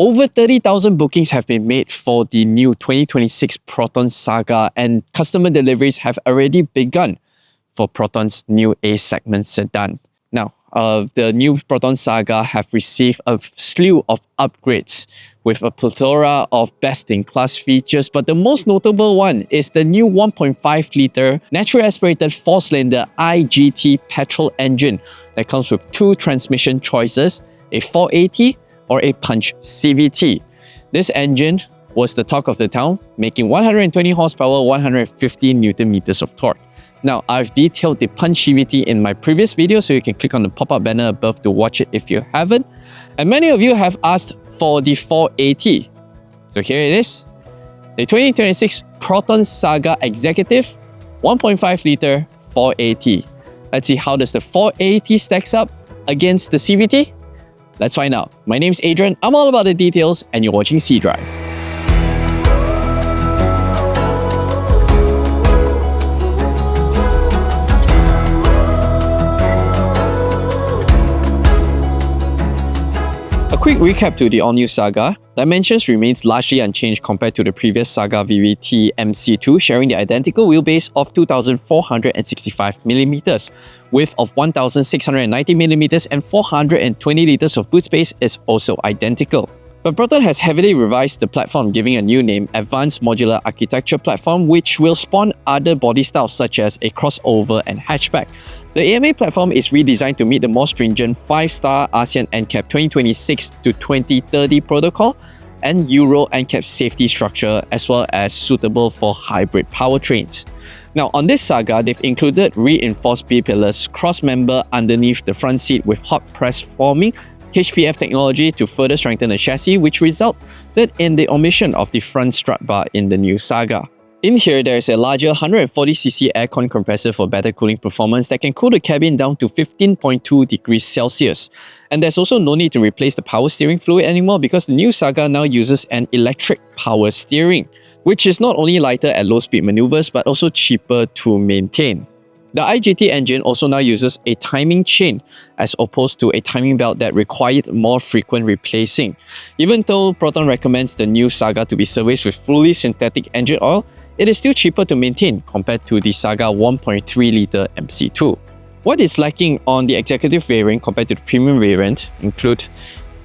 Over 30,000 bookings have been made for the new 2026 Proton Saga, and customer deliveries have already begun for Proton's new A-segment sedan. Now, the new Proton Saga have received a slew of upgrades with a plethora of best-in-class features, but the most notable one is the new 1.5-litre naturally aspirated 4-cylinder IGT petrol engine that comes with two transmission choices, a 4AT or a punch CVT. This engine was the talk of the town, making 120 horsepower, 150 Newton meters of torque. Now, I've detailed the punch CVT in my previous video, so you can click on the pop-up banner above to watch it if you haven't. And many of you have asked for the 4AT. So here it is. The 2026 Proton Saga Executive 1.5-litre 4AT. Let's see how does the 4AT stacks up against the CVT? Let's find out. My name's Adrian, I'm all about the details, and you're watching cDrive. A quick recap to the all-new Saga. Dimensions remains largely unchanged compared to the previous Saga VVT MC2, sharing the identical wheelbase of 2,465mm. Width of 1,690mm and 420 litres of boot space is also identical. But Proton has heavily revised the platform, giving a new name, Advanced Modular Architecture Platform, which will spawn other body styles such as a crossover and hatchback. The AMA platform is redesigned to meet the more stringent 5-star ASEAN NCAP 2026 to 2030 protocol and Euro NCAP safety structure, as well as suitable for hybrid powertrains. Now, on this Saga, they've included reinforced B-pillars, cross-member underneath the front seat with hot press forming, HPF technology to further strengthen the chassis, which resulted in the omission of the front strut bar in the new Saga. In here, there is a larger 140cc aircon compressor for better cooling performance that can cool the cabin down to 15.2 degrees Celsius. And there's also no need to replace the power steering fluid anymore because the new Saga now uses an electric power steering, which is not only lighter at low-speed maneuvers but also cheaper to maintain. The IGT engine also now uses a timing chain as opposed to a timing belt that required more frequent replacing. Even though Proton recommends the new Saga to be serviced with fully synthetic engine oil, it is still cheaper to maintain compared to the Saga 1.3-litre MC2. What is lacking on the executive variant compared to the premium variant include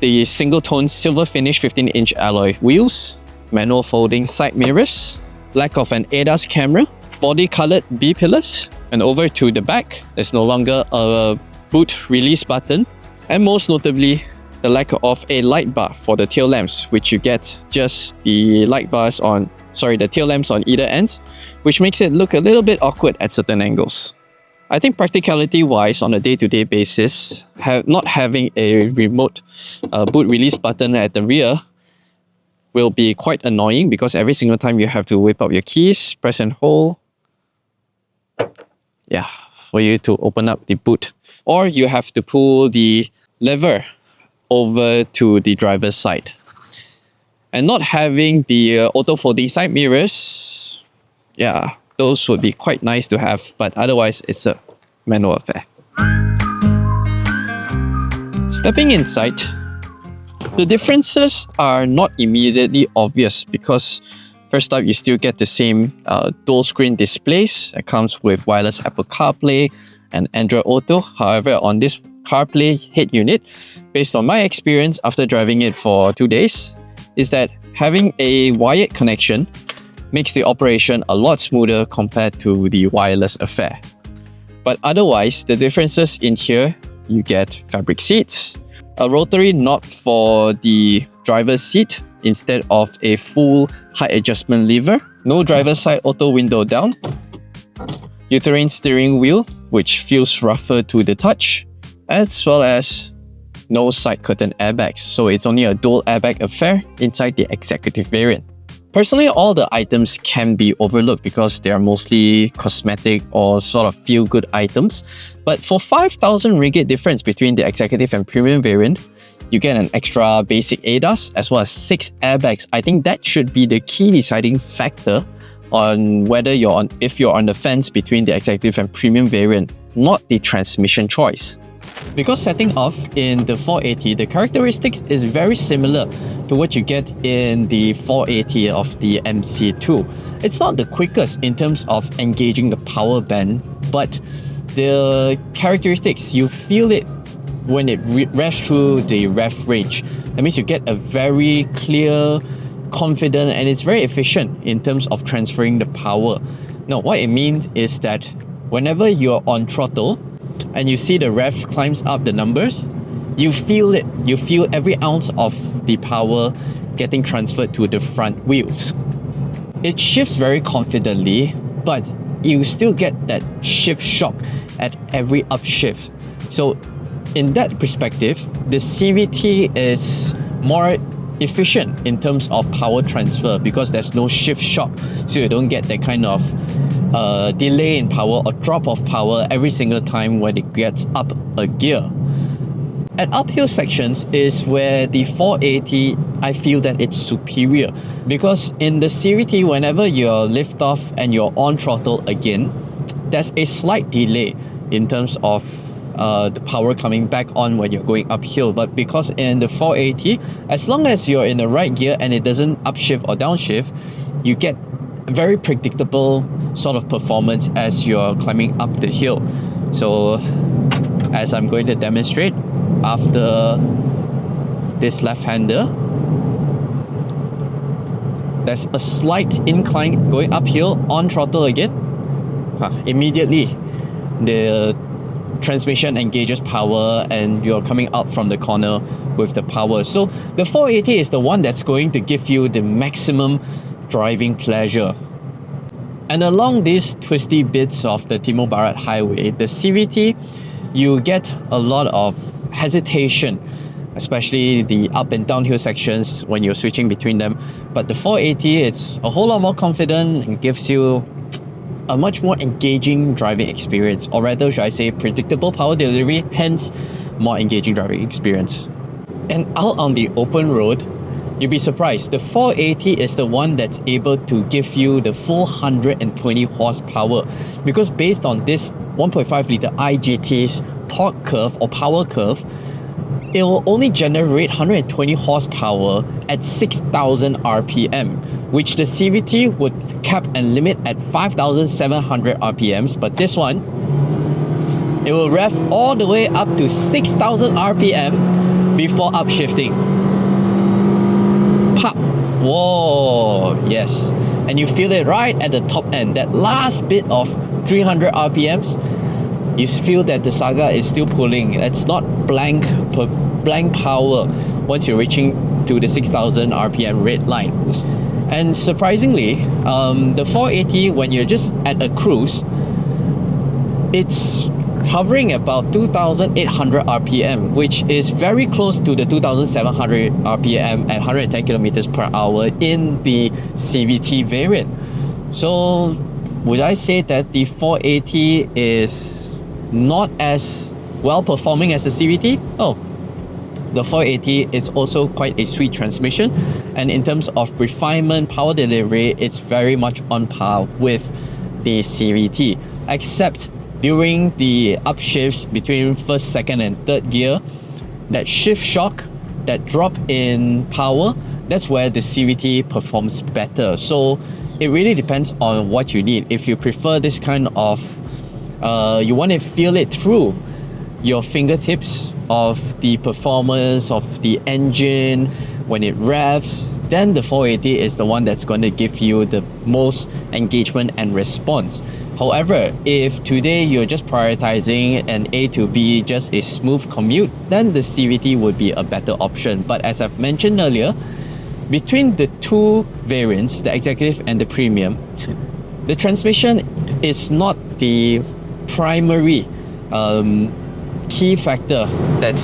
the single-tone silver finish 15-inch alloy wheels, manual folding side mirrors, lack of an ADAS camera, body-coloured B-pillars, and over to the back, there's no longer a boot release button, and most notably, the lack of a light bar for the tail lamps, which you get just the the tail lamps on either ends, which makes it look a little bit awkward at certain angles. I think practicality-wise, on a day-to-day basis, not having a remote boot release button at the rear will be quite annoying because every single time you have to whip up your keys, press and hold, for you to open up the boot. Or you have to pull the lever over to the driver's side. And not having the auto folding side mirrors, those would be quite nice to have, but otherwise it's a manual affair. Stepping inside, the differences are not immediately obvious because first up, you still get the same dual screen displays that comes with wireless Apple CarPlay and Android Auto. However, on this CarPlay head unit, based on my experience after driving it for 2 days, is that having a wired connection makes the operation a lot smoother compared to the wireless affair. But otherwise, the differences in here, you get fabric seats, a rotary knob for the driver's seat instead of a full height adjustment lever, no driver's side auto window down, uterine steering wheel, which feels rougher to the touch, as well as no side curtain airbags, so it's only a dual airbag affair inside the executive variant. Personally, all the items can be overlooked because they are mostly cosmetic or sort of feel-good items, but for 5,000 ringgit difference between the executive and premium variant, you get an extra basic ADAS as well as 6 airbags. I think that should be the key deciding factor on whether if you're on the fence between the executive and premium variant, not the transmission choice. Because setting off in the 480, the characteristics is very similar to what you get in the 480 of the MC2. It's not the quickest in terms of engaging the power band, but the characteristics, you feel it when it revs through the rev range. That means you get a very clear, confident, and it's very efficient in terms of transferring the power. Now, what it means is that whenever you're on throttle and you see the revs climbs up the numbers, you feel it. You feel every ounce of the power getting transferred to the front wheels. It shifts very confidently, but you still get that shift shock at every upshift. So in that perspective, the CVT is more efficient in terms of power transfer because there's no shift shock, so you don't get that kind of delay in power or drop of power every single time when it gets up a gear. At uphill sections is where the 480, I feel that it's superior, because in the CVT, whenever you're lift off and you're on throttle again, there's a slight delay in terms of the power coming back on when you're going uphill. But because in the 480, as long as you're in the right gear and it doesn't upshift or downshift, you get very predictable sort of performance as you're climbing up the hill. So as I'm going to demonstrate after this left-hander, there's a slight incline going uphill on throttle again. Immediately the transmission engages power and you're coming out from the corner with the power. So the 480 is the one that's going to give you the maximum driving pleasure. And along these twisty bits of the Timur Barat highway, the CVT, you get a lot of hesitation, especially the up and downhill sections when you're switching between them. But the 480, it's a whole lot more confident and gives you a much more engaging driving experience, or rather should I say predictable power delivery, hence more engaging driving experience. And out on the open road, you'll be surprised, the 480 is the one that's able to give you the full 120 horsepower, because based on this 1.5 litre IGT's torque curve or power curve, it will only generate 120 horsepower at 6,000 RPM, which the CVT would cap and limit at 5,700 RPMs, but this one, it will rev all the way up to 6,000 RPM before upshifting. Pop! Whoa! Yes. And you feel it right at the top end. That last bit of 300 RPMs, you feel that the Saga is still pulling. It's not blank power once you're reaching to the 6,000 RPM red line. And surprisingly, the 480, when you're just at a cruise, it's hovering about 2,800 RPM, which is very close to the 2,700 RPM at 110 kilometers per hour in the CVT variant. So would I say that the 480 is not as well performing as the CVT? Oh, the 480 is also quite a sweet transmission, and in terms of refinement, power delivery, it's very much on par with the CVT, except during the upshifts between first, second and third gear, that shift shock, that drop in power, that's where the CVT performs better. So it really depends on what you need. If you prefer this kind of you want to feel it through your fingertips of the performance of the engine when it revs, then the 480 is the one that's going to give you the most engagement and response. However, if today you're just prioritizing an A to B, just a smooth commute, then the CVT would be a better option. But as I've mentioned earlier, between the two variants, the Executive and the Premium, the transmission is not the primary key factor that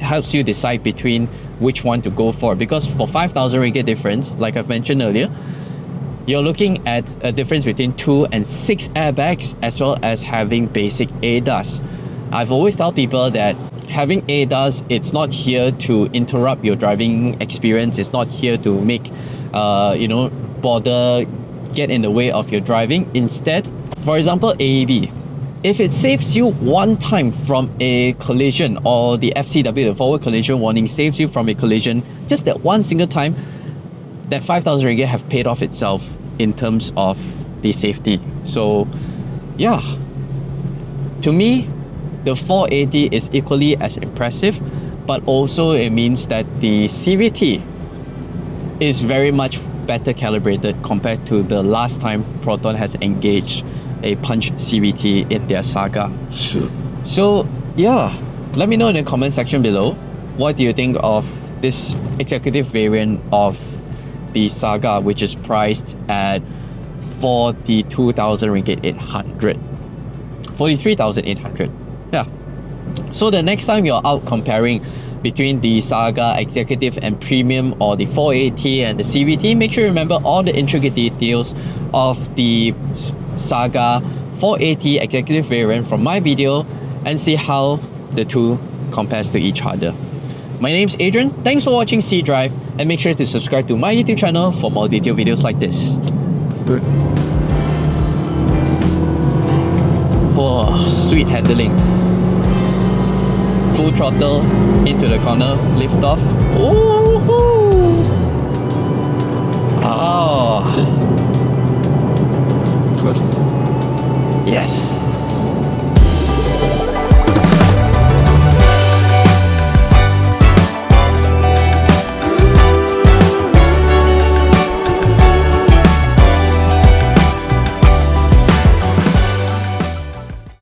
helps you decide between which one to go for, because for 5,000 ringgit difference, like I've mentioned earlier, you're looking at a difference between 2 and 6 airbags, as well as having basic ADAS. I've always told people that having ADAS, it's not here to interrupt your driving experience. It's not here to make get in the way of your driving. Instead, for example, AEB. if it saves you one time from a collision, or the FCW, the forward collision warning, saves you from a collision, just that one single time, that 5,000 ringgit have paid off itself in terms of the safety. So yeah, to me, the 480 is equally as impressive, but also it means that the CVT is very much better calibrated compared to the last time Proton has engaged a punch CVT in their Saga. Sure. So yeah, let me know in the comment section below, what do you think of this executive variant of the Saga, which is priced at 42,000 ringgit 800, 43,800. Yeah. So the next time you're out comparing between the Saga Executive and Premium, or the 480 and the CVT, make sure you remember all the intricate details of the Saga 480 Executive variant from my video and see how the two compares to each other. My name's Adrian, thanks for watching cDrive, and make sure to subscribe to my YouTube channel for more detailed videos like this. Good. Whoa, sweet handling. Full throttle, into the corner, lift off. Ooh. Oh. Good. Yes.